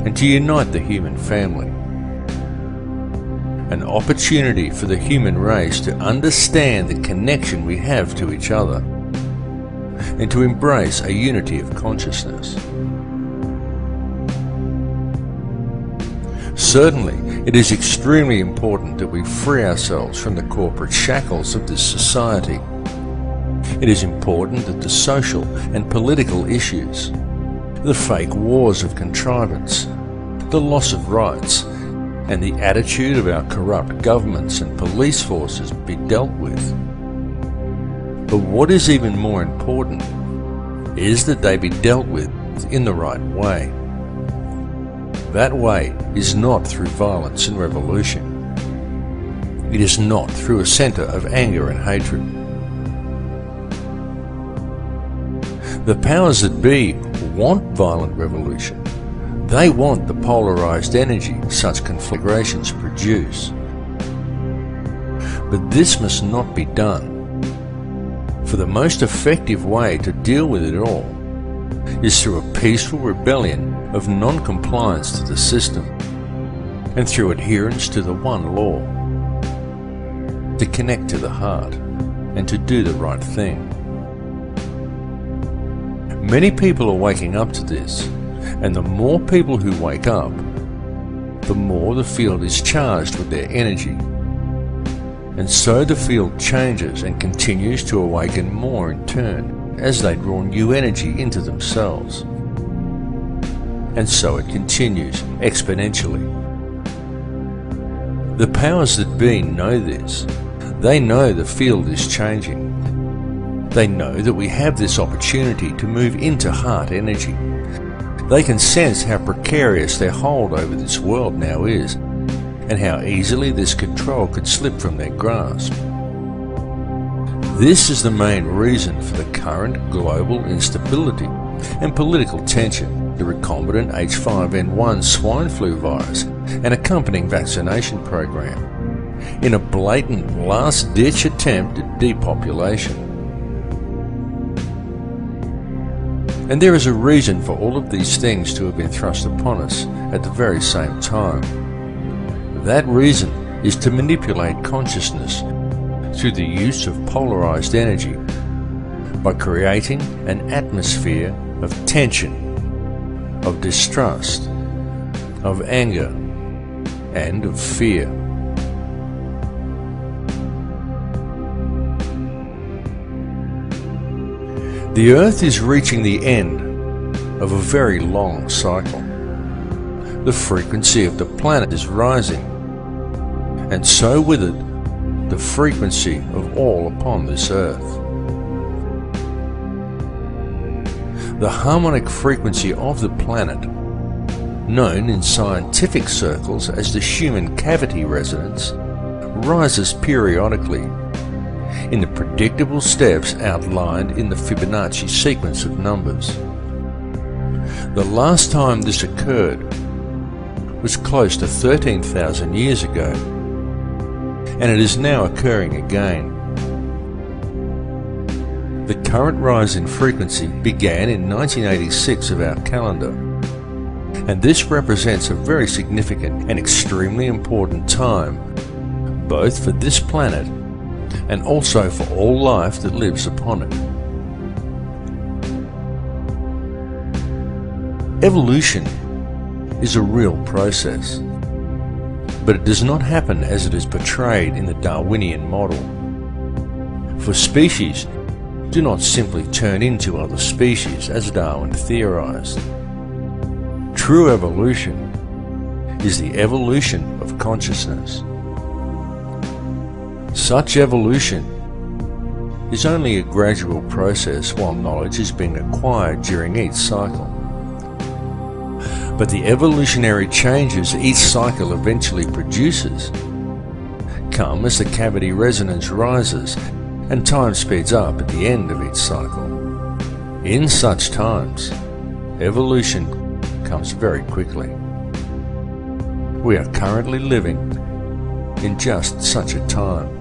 and to unite the human family. An opportunity for the human race to understand the connection we have to each other and to embrace a unity of consciousness. Certainly, it is extremely important that we free ourselves from the corporate shackles of this society. It is important that the social and political issues, the fake wars of contrivance, the loss of rights, and the attitude of our corrupt governments and police forces be dealt with. But what is even more important is that they be dealt with in the right way. That way is not through violence and revolution. It is not through a centre of anger and hatred. The powers that be want violent revolution. They want the polarised energy such conflagrations produce. But this must not be done. For the most effective way to deal with it all is through a peaceful rebellion of non-compliance to the system and through adherence to the one law, to connect to the heart and to do the right thing. Many people are waking up to this, and the more people who wake up, the more the field is charged with their energy. And so the field changes and continues to awaken more in turn as they draw new energy into themselves. And so it continues exponentially. The powers that be know this. They know the field is changing. They know that we have this opportunity to move into heart energy. They can sense how precarious their hold over this world now is, and how easily this control could slip from their grasp. This is the main reason for the current global instability and political tension, the recombinant H5N1 swine flu virus and accompanying vaccination program, in a blatant last-ditch attempt at depopulation. And there is a reason for all of these things to have been thrust upon us at the very same time. That reason is to manipulate consciousness through the use of polarized energy by creating an atmosphere of tension, of distrust, of anger, and of fear. The Earth is reaching the end of a very long cycle. The frequency of the planet is rising, and so with it, the frequency of all upon this Earth. The harmonic frequency of the planet, known in scientific circles as the human cavity resonance, rises periodically in the predictable steps outlined in the Fibonacci sequence of numbers. The last time this occurred was close to 13,000 years ago, and it is now occurring again. The current rise in frequency began in 1986 of our calendar, and this represents a very significant and extremely important time, both for this planet and also for all life that lives upon it. Evolution is a real process, but it does not happen as it is portrayed in the Darwinian model. For species do not simply turn into other species as Darwin theorized. True evolution is the evolution of consciousness. Such evolution is only a gradual process while knowledge is being acquired during each cycle. But the evolutionary changes each cycle eventually produces come as the cavity resonance rises and time speeds up at the end of each cycle. In such times, evolution comes very quickly. We are currently living in just such a time.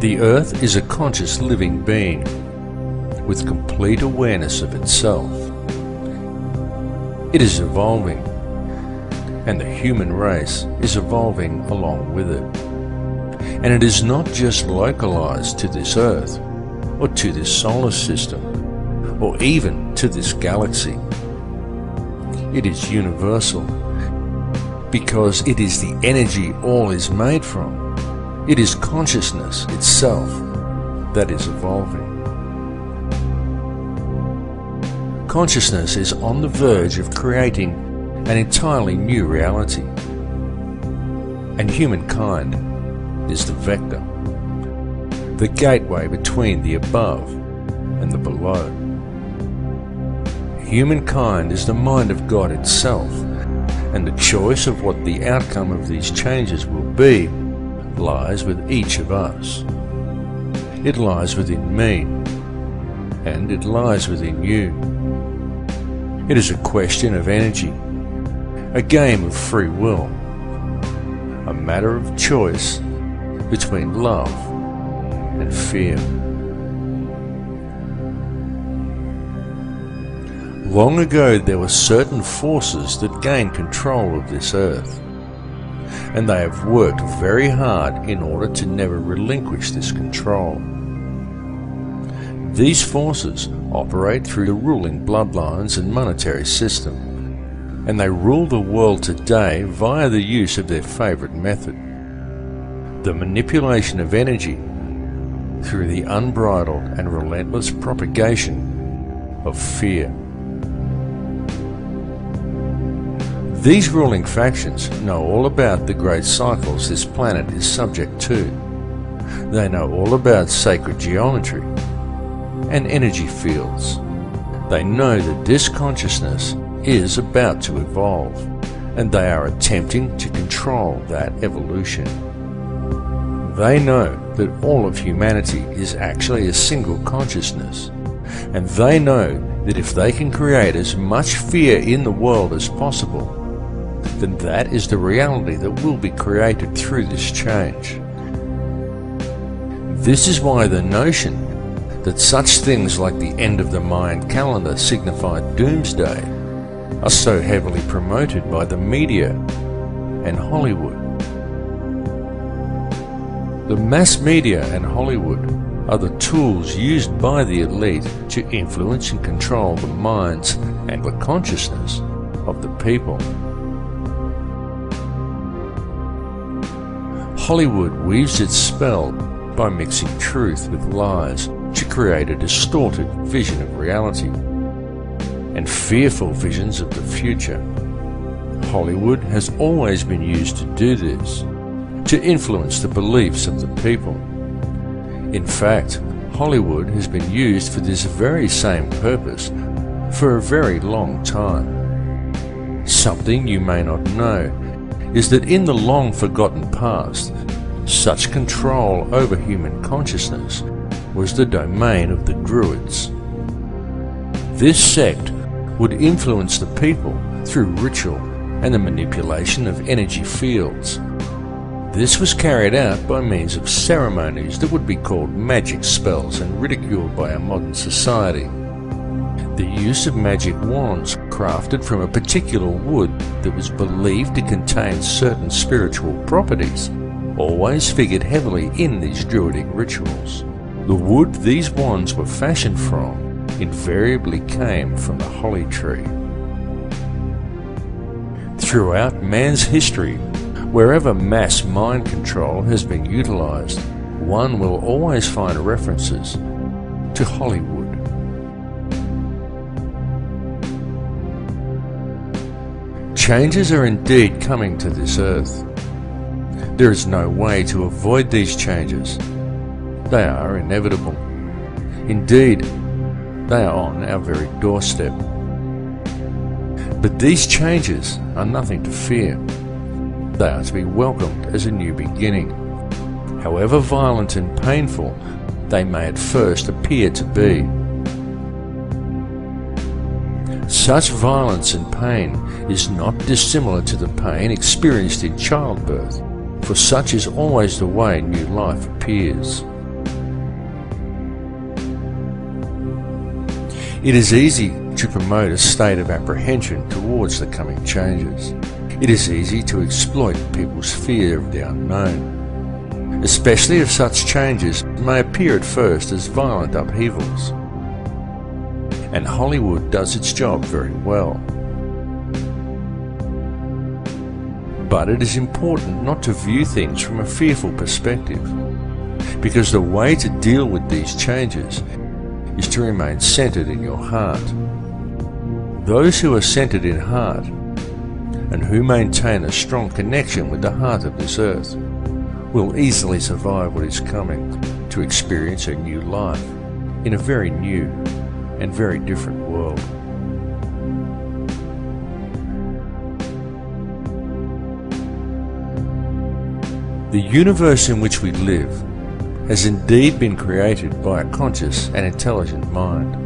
The Earth is a conscious living being with complete awareness of itself. It is evolving, and the human race is evolving along with it. And it is not just localized to this Earth, or to this solar system, or even to this galaxy. It is universal, because it is the energy all is made from. It is consciousness itself that is evolving. Consciousness is on the verge of creating an entirely new reality, and humankind is the vector. the gateway between the above and the below. Humankind is the mind of God itself, and the choice of what the outcome of these changes will be lies with each of us. It lies within me, and it lies within you. It is a question of energy, a game of free will, a matter of choice between love and fear. Long ago there were certain forces that gained control of this earth, and they have worked very hard in order to never relinquish this control. These forces operate through the ruling bloodlines and monetary system, and they rule the world today via the use of their favourite method, the manipulation of energy through the unbridled and relentless propagation of fear. These ruling factions know all about the great cycles this planet is subject to. They know all about sacred geometry and energy fields. They know that this consciousness is about to evolve, and they are attempting to control that evolution. They know that all of humanity is actually a single consciousness, and they know that if they can create as much fear in the world as possible, then that is the reality that will be created through this change. This is why the notion that such things like the end of the Mayan calendar signify doomsday are so heavily promoted by the media and Hollywood. The mass media and Hollywood are the tools used by the elite to influence and control the minds and the consciousness of the people. Hollywood weaves its spell by mixing truth with lies to create a distorted vision of reality and fearful visions of the future. Hollywood has always been used to do this, to influence the beliefs of the people. In fact, Hollywood has been used for this very same purpose for a very long time. Something you may not know is that in the long forgotten past, such control over human consciousness was the domain of the Druids. This sect would influence the people through ritual and the manipulation of energy fields. This was carried out by means of ceremonies that would be called magic spells and ridiculed by our modern society. The use of magic wands crafted from a particular wood that was believed to contain certain spiritual properties always figured heavily in these druidic rituals. The wood these wands were fashioned from invariably came from the holly tree. Throughout man's history, wherever mass mind control has been utilized, one will always find references to Hollywood. Changes are indeed coming to this earth. There is no way to avoid these changes. They are inevitable. Indeed, they are on our very doorstep. But these changes are nothing to fear. They are to be welcomed as a new beginning. However violent and painful they may at first appear to be. Such violence and pain is not dissimilar to the pain experienced in childbirth, for such is always the way new life appears. It is easy to promote a state of apprehension towards the coming changes. It is easy to exploit people's fear of the unknown, especially if such changes may appear at first as violent upheavals. And Hollywood does its job very well. But it is important not to view things from a fearful perspective, because the way to deal with these changes is to remain centered in your heart. Those who are centered in heart and who maintain a strong connection with the heart of this earth will easily survive what is coming. to experience a new life in a very new and very different world. The universe in which we live has indeed been created by a conscious and intelligent mind,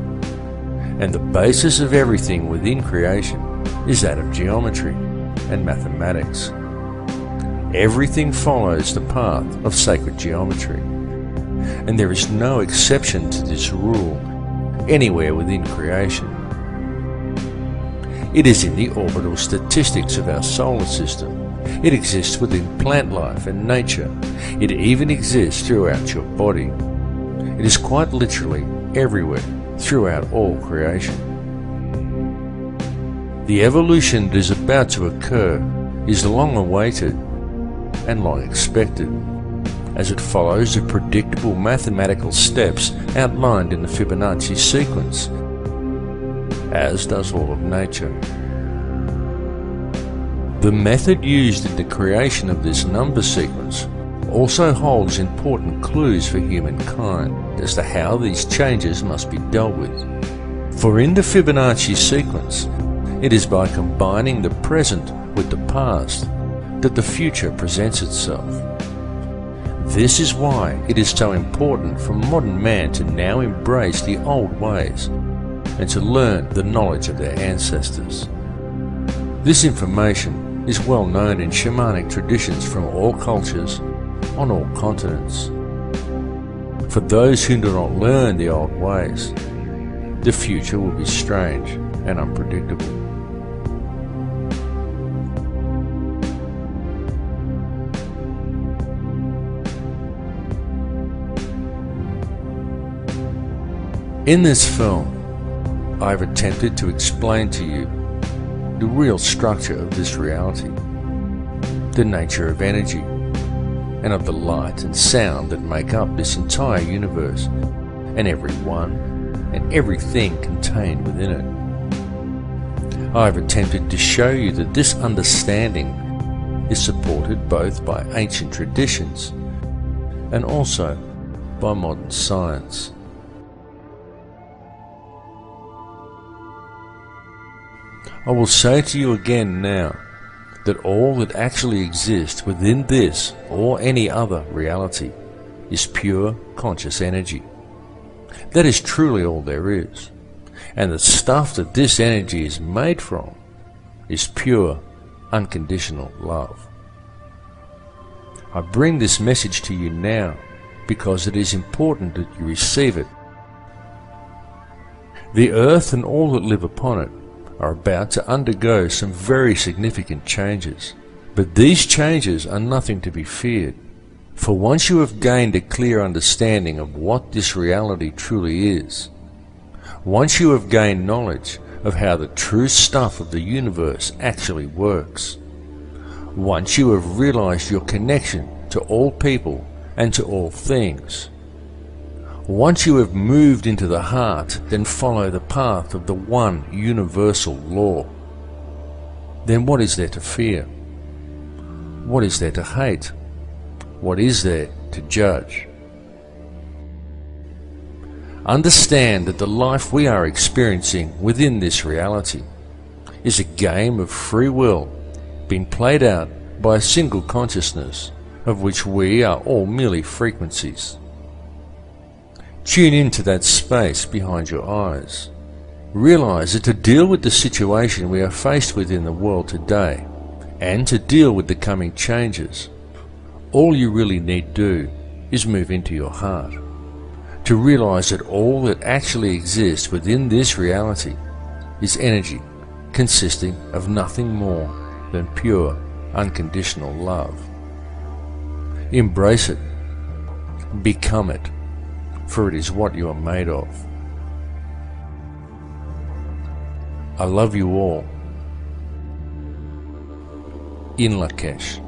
and the basis of everything within creation is that of geometry and mathematics. Everything follows the path of sacred geometry, and there is no exception to this rule anywhere within creation. It is in the orbital statistics of our solar system. It exists within plant life and nature. It even exists throughout your body. It is quite literally everywhere throughout all creation. The evolution that is about to occur is long awaited and long expected, as it follows the predictable mathematical steps outlined in the Fibonacci sequence, as does all of nature. The method used in the creation of this number sequence also holds important clues for humankind as to how these changes must be dealt with. For in the Fibonacci sequence, it is by combining the present with the past that the future presents itself. This is why it is so important for modern man to now embrace the old ways and to learn the knowledge of their ancestors. This information is well known in shamanic traditions from all cultures on all continents. For those who do not learn the old ways, the future will be strange and unpredictable. In this film, I have attempted to explain to you the real structure of this reality, the nature of energy, and of the light and sound that make up this entire universe, and everyone and everything contained within it. I have attempted to show you that this understanding is supported both by ancient traditions and also by modern science. I will say to you again now that all that actually exists within this or any other reality is pure conscious energy. That is truly all there is, and the stuff that this energy is made from is pure, unconditional love. I bring this message to you now because it is important that you receive it. The earth and all that live upon it are about to undergo some very significant changes. But these changes are nothing to be feared, for once you have gained a clear understanding of what this reality truly is, once you have gained knowledge of how the true stuff of the universe actually works, once you have realized your connection to all people and to all things, once you have moved into the heart, then follow the path of the one universal law. Then what is there to fear? What is there to hate? What is there to judge? Understand that the life we are experiencing within this reality is a game of free will being played out by a single consciousness of which we are all merely frequencies. Tune into that space behind your eyes. Realize that to deal with the situation we are faced with in the world today, and to deal with the coming changes, all you really need do is move into your heart. To realize that all that actually exists within this reality is energy consisting of nothing more than pure, unconditional love. Embrace it. Become it. For it is what you are made of. I love you all. In Lakesh.